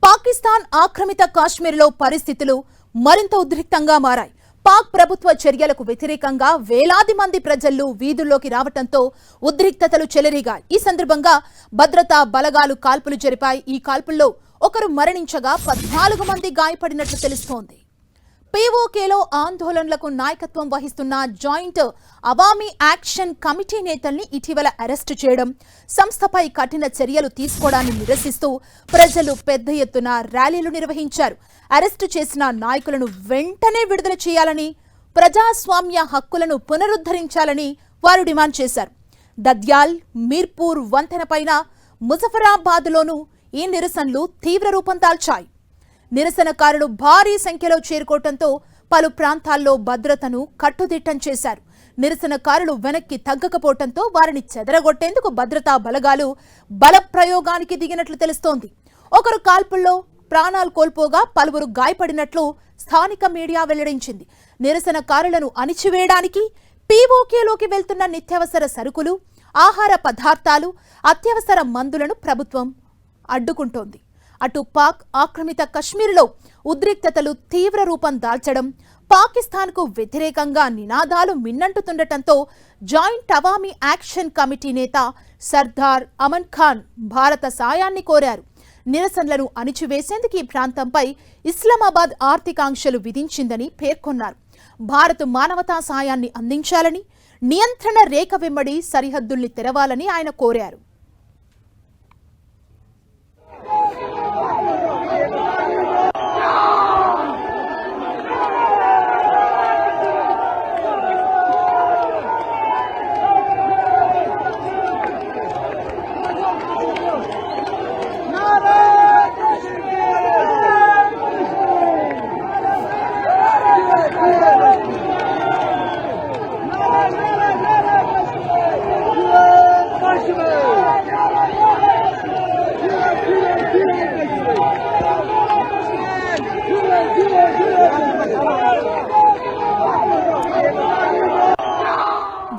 పాకిస్తాన్ ఆక్రమిత కాశ్మీర్లో పరిస్థితులు మరింత ఉద్రిక్తంగా మారాయి. పాక్ ప్రభుత్వ చర్యలకు వ్యతిరేకంగా వేలాది మంది ప్రజలు వీధుల్లోకి రావడంతో ఉద్రిక్తతలు చెలరేగాయి. ఈ సందర్భంగా భద్రతా బలగాలు కాల్పులు జరిపాయి. ఈ కాల్పుల్లో ఒకరు మరణించగా 14 మంది గాయపడినట్లు తెలుస్తోంది. పీఓకేలో ఆందోళనలకు నాయకత్వం వహిస్తున్న జాయింట్ అవామీ యాక్షన్ కమిటీ నేతల్ని ఇటీవల అరెస్టు చేయడం, సంస్థపై కఠిన చర్యలు తీసుకోవడాన్ని నిరసిస్తూ ప్రజలు పెద్ద ఎత్తున ర్యాలీలు నిర్వహించారు. అరెస్టు చేసిన నాయకులను వెంటనే విడుదల చేయాలని, ప్రజాస్వామ్య హక్కులను పునరుద్ధరించాలని వారు డిమాండ్ చేశారు. దద్యాల్, మీర్పూర్ వంతెనపైన ముజఫరాబాద్లోనూ ఈ నిరసనలు తీవ్ర రూపం దాల్చాయి. నిరసనకారులు భారీ సంఖ్యలో చేరుకోవడంతో పలు ప్రాంతాల్లో భద్రతను కట్టుదిట్టం చేశారు. నిరసనకారులు వెనక్కి తగ్గకపోవడంతో వారిని చెదరగొట్టేందుకు భద్రతా బలగాలు బల ప్రయోగానికి దిగినట్లు తెలుస్తోంది. ఒకరు కాల్పుల్లో ప్రాణాలు కోల్పోగా పలువురు గాయపడినట్లు స్థానిక మీడియా వెల్లడించింది. నిరసనకారులను అణిచివేయడానికి పీఓకేలోకి వెళ్తున్న నిత్యావసర సరుకులు, ఆహార పదార్థాలు, అత్యవసర మందులను ప్రభుత్వం అడ్డుకుంటోంది. అటు పాక్ ఆక్రమిత కశ్మీర్లో ఉద్రిక్తతలు తీవ్ర రూపం దాల్చడం, పాకిస్తాన్కు వ్యతిరేకంగా నినాదాలు మిన్నంటుతుండటంతో జాయింట్ అవామీ యాక్షన్ కమిటీ నేత సర్దార్ అమన్ ఖాన్ భారత సాయాన్ని కోరారు. నిరసనలను అణిచివేసేందుకు ఈ ప్రాంతంపై ఇస్లామాబాద్ ఆర్థికాంక్షలు విధించిందని పేర్కొన్నారు. భారత్ మానవతా సాయాన్ని అందించాలని, నియంత్రణ రేఖ వెంబడి సరిహద్దుల్ని తెరవాలని ఆయన కోరారు.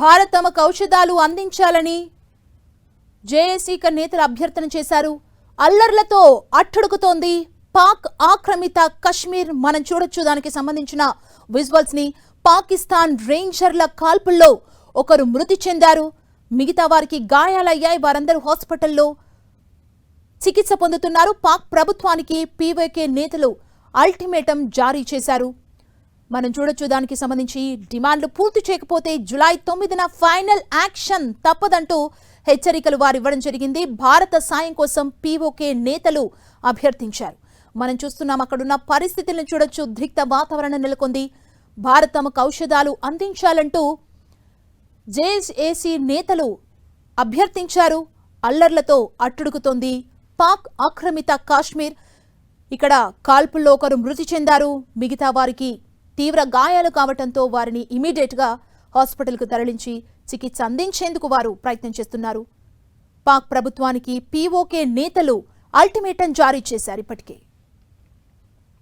భారత్ తమకు ఔషధాలు అందించాలని జేఏసీ నేతలు అభ్యర్థన చేశారు. అల్లర్లతో అట్టుడుకుతోంది పాక్ ఆక్రమిత కశ్మీర్. మనం చూడొచ్చు దానికి సంబంధించిన విజువల్స్ ని. పాకిస్తాన్ రేంజర్ల కాల్పుల్లో ఒకరు మృతి చెందారు, మిగతా వారికి గాయాలయ్యాయి. వారందరూ హాస్పిటల్లో చికిత్స పొందుతున్నారు. పాక్ ప్రభుత్వానికి పీఓకే నేతలు అల్టిమేటం జారీ చేశారు. మనం చూడొచ్చు దానికి సంబంధించి డిమాండ్లు పూర్తి చేయకపోతే జూలై 9న ఫైనల్ యాక్షన్ తప్పదంటూ హెచ్చరికలు వారు ఇవ్వడం జరిగింది. భారత సాయం కోసం పీఓకే నేతలు అభ్యర్థించారు. మనం చూస్తున్నాం అక్కడున్న పరిస్థితులను చూడొచ్చు. ఉద్రిక్త వాతావరణం నెలకొంది. భారత్ తమకు ఔషధాలు అందించాలంటూ జేఏసీ నేతలు అభ్యర్థించారు. అల్లర్లతో అట్టుడుకుతోంది పాక్ ఆక్రమిత కాశ్మీర్. ఇక్కడ కాల్పుల్లో ఒకరు మృతి చెందారు, మిగతా వారికి తీవ్ర గాయాలు కావడంతో వారిని ఇమీడియట్ గా హాస్పిటల్కు తరలించి చికిత్స అందించేందుకు వారు ప్రయత్నం చేస్తున్నారు. పాక్ ప్రభుత్వానికి పీఓకే నేతలు అల్టిమేటం జారీ చేశారు ఇప్పటికే.